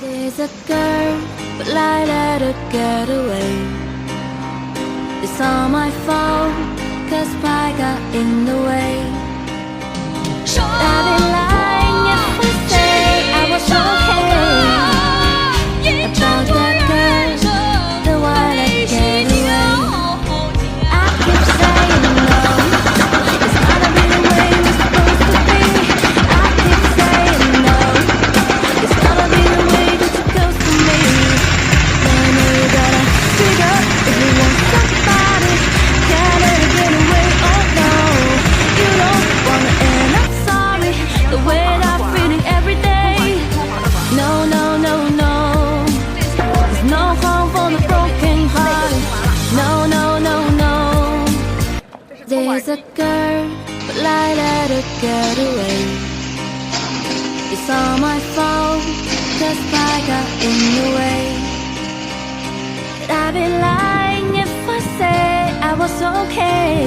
There's a girl, but I let her get away. It's all my fault, 'cause pride got in the way. I've been lying if I say I was okay about that girl, the one I get away. I keep saying no, it's gotta be the way we're supposed to be. I keep saying no, it's gotta be the way that you're close to me. Then you gotta speak up if you want somebody. Can't let it get away, oh no. You don't wanna end up sorry, the way that I'm feeling every day. No, no, no, no, there's no home for the broken hearted. No, no, no, no. There's a girl, but I let her get away. It's all my fault, 'cause I got in the way. But I've been lying if I say I was okay